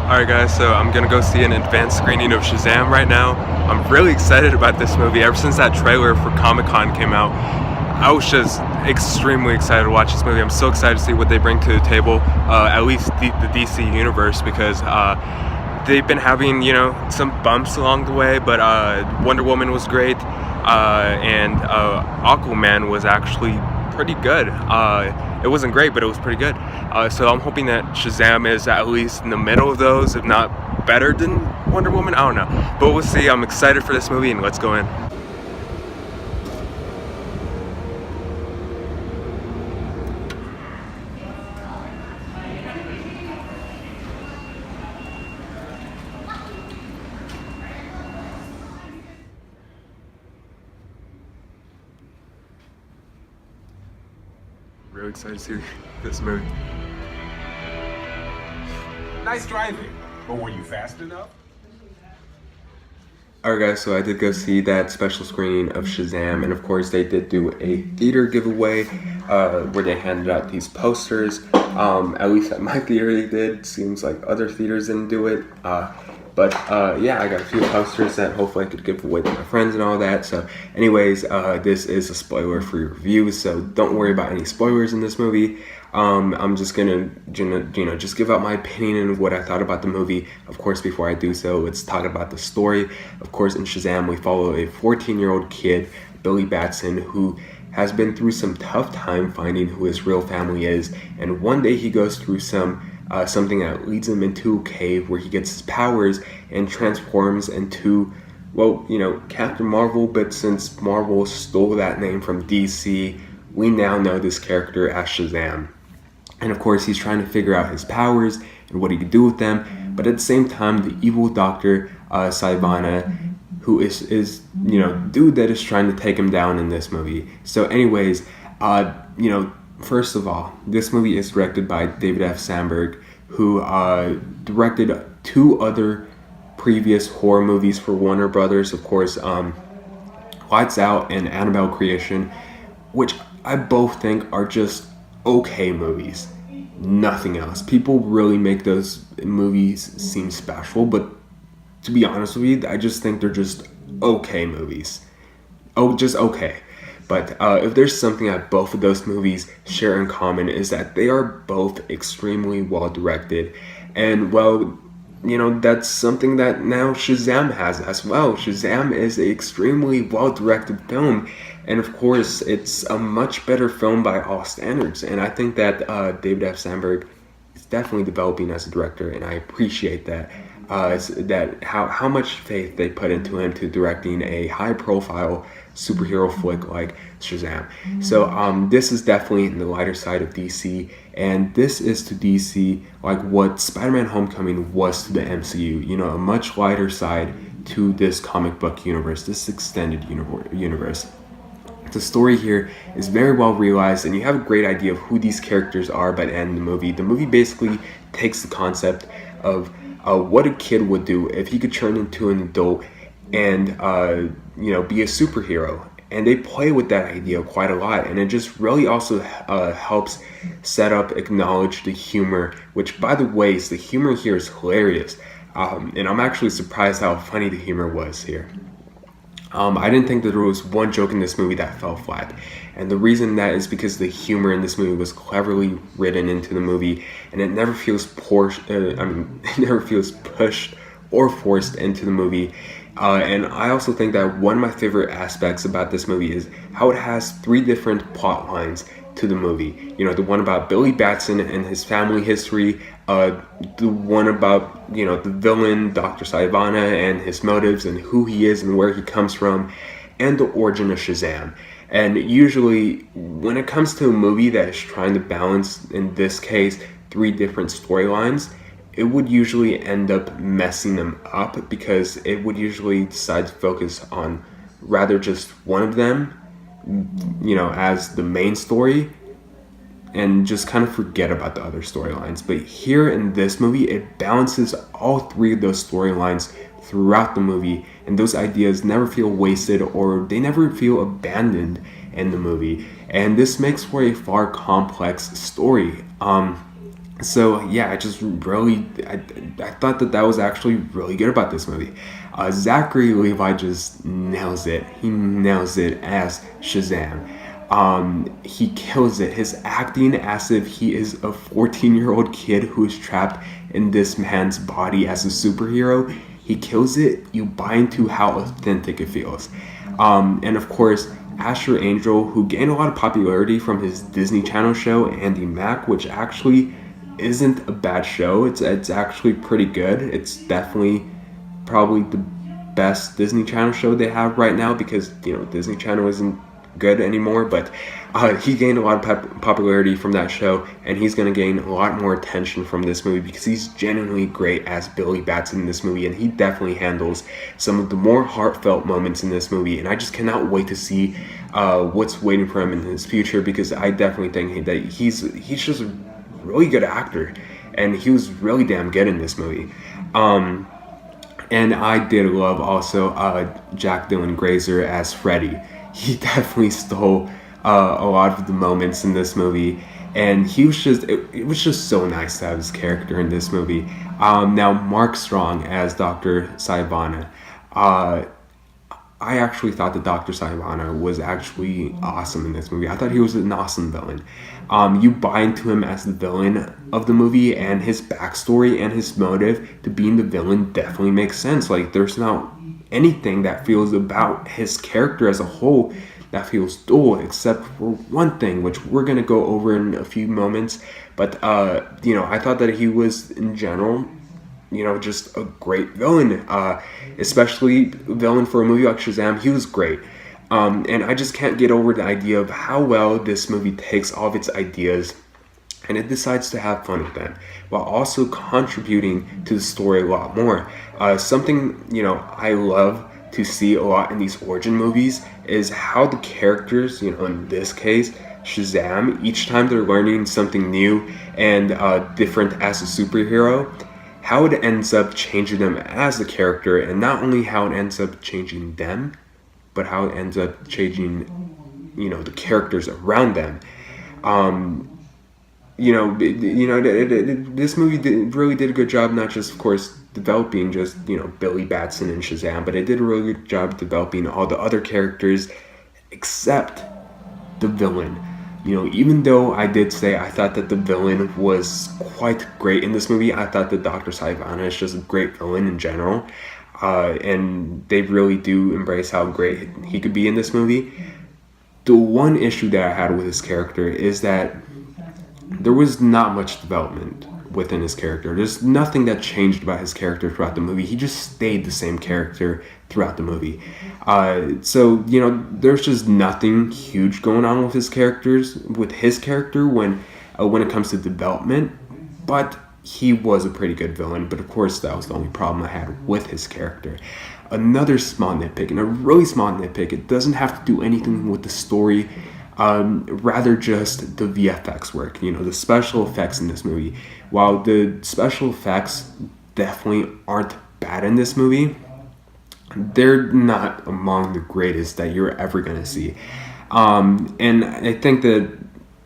Alright guys, so I'm gonna go see an advanced screening of Shazam right now. I'm really excited about this movie. Ever since that trailer for Comic-Con came out, I was just extremely excited to watch this movie. I'm so excited to see what they bring to the table, at least the DC universe, because they've been having, some bumps along the way, but Wonder Woman was great, and Aquaman was actually pretty good. It wasn't great, but it was pretty good. So I'm hoping that Shazam is at least in the middle of those, if not better than Wonder Woman. I don't know, but we'll see. I'm excited for this movie, and let's go in. Really excited to see this movie. Nice driving, but were you fast enough? Alright guys, so I did go see that special screening of Shazam, and of course they did do a theater giveaway where they handed out these posters. At least at my theater they did. Seems like other theaters didn't do it. But yeah, I got a few posters that hopefully I could give away to my friends and all that. So anyways, this is a spoiler-free review, so don't worry about any spoilers in this movie. I'm just gonna, just give out my opinion and what I thought about the movie. Of course, before I do so, let's talk about the story. Of course, in Shazam, we follow a 14-year-old kid, Billy Batson, who has been through some tough time finding who his real family is, and one day he goes through something that leads him into a cave where he gets his powers and transforms into, well, Captain Marvel, but since Marvel stole that name from DC, we now know this character as Shazam. And of course, he's trying to figure out his powers and what he can do with them, but at the same time, the evil Dr. Sivana, who is dude that is trying to take him down in this movie. So anyways, first of all, this movie is directed by David F. Sandberg, who directed two other previous horror movies for Warner Brothers. Of course, Lights Out and Annabelle Creation, which I both think are just okay movies. Nothing else. People really make those movies seem special, but to be honest with you, I just think they're just okay movies. Oh, just okay. But if there's something that both of those movies share in common, is that they are both extremely well directed. And well, that's something that now Shazam has as well. Shazam is an extremely well directed film. And of course, it's a much better film by all standards. And I think that David F. Sandberg is definitely developing as a director, and I appreciate that. How much faith they put into him to directing a high-profile superhero flick like Shazam. So this is definitely in the lighter side of DC, and this is to DC like what Spider-Man: Homecoming was to the MCU. A much lighter side to this comic book universe, this extended universe. The story here is very well realized, and you have a great idea of who these characters are by the end of the movie. The movie basically takes the concept of what a kid would do if he could turn into an adult and be a superhero, and they play with that idea quite a lot, and it just really also helps set up, acknowledge the humor, which, by the way, the humor here is hilarious, and I'm actually surprised how funny the humor was here. I didn't think that there was one joke in this movie that fell flat, and the reason that is because the humor in this movie was cleverly written into the movie, and it never feels it never feels pushed or forced into the movie. And I also think that one of my favorite aspects about this movie is how it has three different plot lines to the movie. The one about Billy Batson and his family history, the one about, the villain, Dr. Sivana, and his motives and who he is and where he comes from, and the origin of Shazam. And usually, when it comes to a movie that is trying to balance, in this case, three different storylines, it would usually end up messing them up, because it would usually decide to focus on rather just one of them, as the main story, and just kind of forget about the other storylines. But here in this movie, it balances all three of those storylines throughout the movie, and those ideas never feel wasted or they never feel abandoned in the movie. And this makes for a far complex story. So yeah, I just really I thought that that was actually really good about this movie. Zachary Levi just nails it. He nails it as Shazam. He kills it. His acting as if he is a 14-year-old kid who is trapped in this man's body as a superhero. He kills it. You buy into how authentic it feels. And of course, Asher Angel, who gained a lot of popularity from his Disney Channel show Andy Mack, which actually isn't a bad show. It's actually pretty good. It's definitely probably the best Disney Channel show they have right now, because Disney Channel isn't good anymore. But he gained a lot of popularity from that show, and he's going to gain a lot more attention from this movie because he's genuinely great as Billy Batson in this movie, and he definitely handles some of the more heartfelt moments in this movie. And I just cannot wait to see what's waiting for him in his future, because I definitely think that he's just a really good actor, and he was really damn good in this movie. And I did love also Jack Dylan Grazer as Freddy. He definitely stole a lot of the moments in this movie, and he was just it was just so nice to have his character in this movie. Now Mark Strong as Dr. Sivana. I actually thought that Dr. Sivana was actually awesome in this movie. I thought he was an awesome villain. You buy into him as the villain of the movie, and his backstory and his motive to being the villain definitely makes sense. Like, there's not anything that feels about his character as a whole that feels dull, except for one thing, which we're going to go over in a few moments. But, I thought that he was, in general, just a great villain, especially villain for a movie like Shazam. He was great. And I just can't get over the idea of how well this movie takes all of its ideas and it decides to have fun with them, while also contributing to the story a lot more. Something, I love to see a lot in these origin movies is how the characters, in this case, Shazam, each time they're learning something new and different as a superhero, how it ends up changing them as a character, and not only how it ends up changing them, but how it ends up changing, the characters around them. This movie really did a good job, not just, of course, developing just, Billy Batson and Shazam, but it did a really good job developing all the other characters except the villain. Even though I did say I thought that the villain was quite great in this movie, I thought that Dr. Sivana is just a great villain in general. And they really do embrace how great he could be in this movie. The one issue that I had with his character is that there was not much development within his character. There's nothing that changed about his character throughout the movie. He just stayed the same character throughout the movie. So there's just nothing huge going on with his character when it comes to development. But he was a pretty good villain. But of course, that was the only problem I had with his character. Another small nitpick, and a really small nitpick. It doesn't have to do anything with the story. Rather just the VFX work, the special effects in this movie. While the special effects definitely aren't bad in this movie, they're not among the greatest that you're ever going to see. And I think that,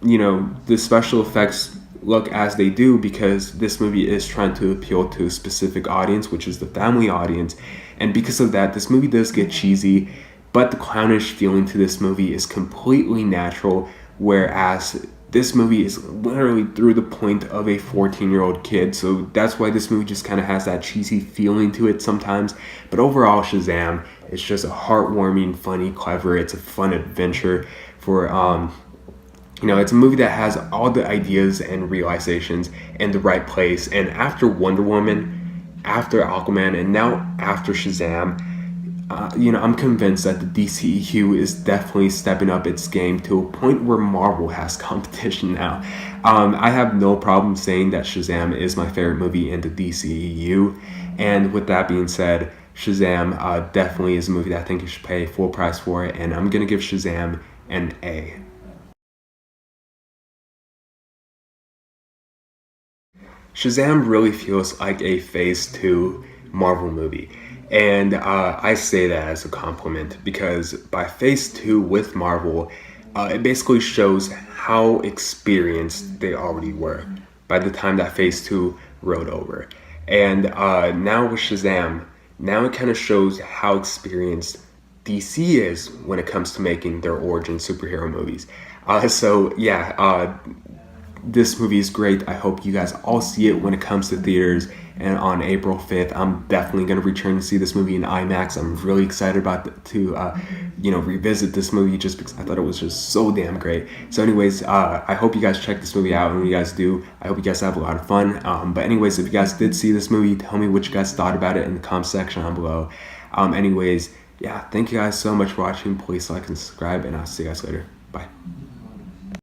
the special effects look as they do because this movie is trying to appeal to a specific audience, which is the family audience. And because of that, this movie does get cheesy. But the clownish feeling to this movie is completely natural, whereas this movie is literally through the point of a 14-year-old kid. So that's why this movie just kind of has that cheesy feeling to it sometimes. But overall, Shazam, it's just a heartwarming, funny, clever. It's a fun adventure for, it's a movie that has all the ideas and realizations in the right place. And after Wonder Woman, after Aquaman, and now after Shazam, I'm convinced that the DCEU is definitely stepping up its game to a point where Marvel has competition now. I have no problem saying that Shazam is my favorite movie in the DCEU. And with that being said, Shazam definitely is a movie that I think you should pay full price for it. And I'm going to give Shazam an A. Shazam really feels like a Phase 2 Marvel movie. And I say that as a compliment because by Phase 2 with Marvel, it basically shows how experienced they already were. by the time that Phase 2 rode over. And now with Shazam, now it kind of shows how experienced DC is when it comes to making their origin superhero movies. This movie is great. I hope you guys all see it when it comes to theaters. And on April 5th, I'm definitely going to return to see this movie in IMAX. I'm really excited to revisit this movie just because I thought it was just so damn great. So anyways, I hope you guys check this movie out. And when you guys do, I hope you guys have a lot of fun. But anyways, if you guys did see this movie, tell me what you guys thought about it in the comment section down below. Thank you guys so much for watching. Please like and subscribe, and I'll see you guys later. Bye.